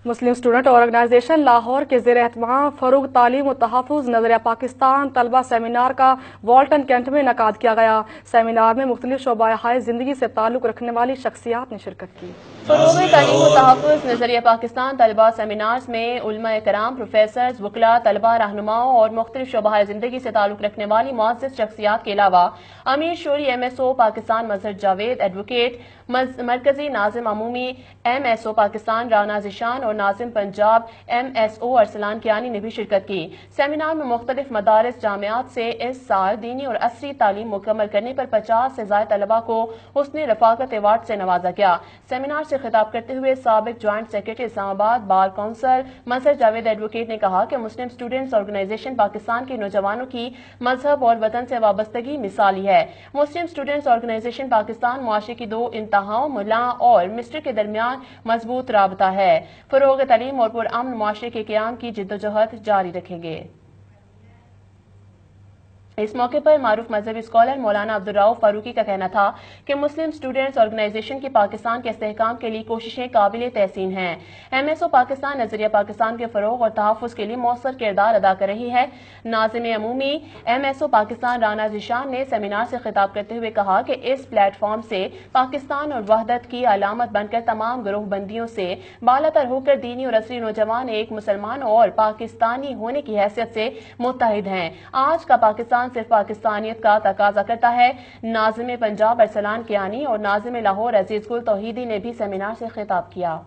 مسلم student organization Lahore کے زیراہتمام فروغ تعلیم و تحفظ نظریہ پاکستان طلبہ سیمینار کا والٹن کینٹ میں انعقاد کیا گیا۔ سیمینار میں مختلف شعبۂ حیات زندگی سے تعلق رکھنے والی شخصیات نے شرکت کی۔ فروغ تعلیم و تحفظ نظریہ پاکستان طلبہ سیمینارز میں علماء کرام، پروفیسرز، وکلاء، طلبہ رہنماؤں اور مختلف شعبۂ زندگی سے تعلق رکھنے والی معزز شخصیات کے علاوہ امیر شوری MSO پاکستان مظہر جاوید ایڈوکیٹ، مرکزی ناظم عمومی MSO پاکستان رانا ذیشان اور ناظم پنجاب MSO ارسلان کیانی نے بھی شرکت کی۔ سیمینار میں مختلف مدارس جامعات سے اس سال دینی اور عصری تعلیم مکمل کرنے پر 50 سے زائد طلبہ کو حسن رفاقت ایوارڈ سے نوازا گیا۔ سیمینار سے خطاب کرتے ہوئے سابق جوائنٹ سیکرٹری اسلام آباد بار کونسل مظہر جاوید ایڈوکیٹ نے کہا کہ مسلم سٹوڈنٹس آرگنائزیشن پاکستان کے نوجوانوں کی مذہب اور وطن سے وابستگی مثالی ہے۔ مسلم سٹوڈنٹس آرگنائزیشن پاکستان معاشرے کی دو انتہاؤں ملا اور مسٹر کے درمیان مضبوط رابطہ ہے۔ فروغ تعلیم اور پرامن معاشرے کے قیام کی جدوجہد جاری رکھیں گے۔ اس موقع پر معروف مذہبی اسکالر مولانا عبدالرؤف فاروقی کا کہنا تھا کہ مسلم سٹوڈنٹس آرگنائزیشن کی پاکستان کے استحکام کے لیے کوششیں قابل تحسین ہیں۔ MSO پاکستان نظریہ پاکستان کے فروغ اور تحفظ کے لیے مؤثر کردار ادا کر رہی ہے۔ ناظم عمومی MSO پاکستان رانا ذیشان نے سیمینار سے خطاب کرتے ہوئے کہا کہ اس پلیٹ فارم سے پاکستان اور وحدت کی علامت بن کر تمام گروہ بندیوں سے بالاتر ہو کر دینی اور عصری نوجوان ایک مسلمان اور پاکستانی ہونے کی حیثیت سے متحد ہیں۔ آج کا پاکستان صرف پاکستانیت کا تقاضا کرتا ہے۔ ناظم پنجاب ارسلان کیانی اور ناظم لاہور عزیز گل توحیدی نے بھی سیمینار سے خطاب کیا۔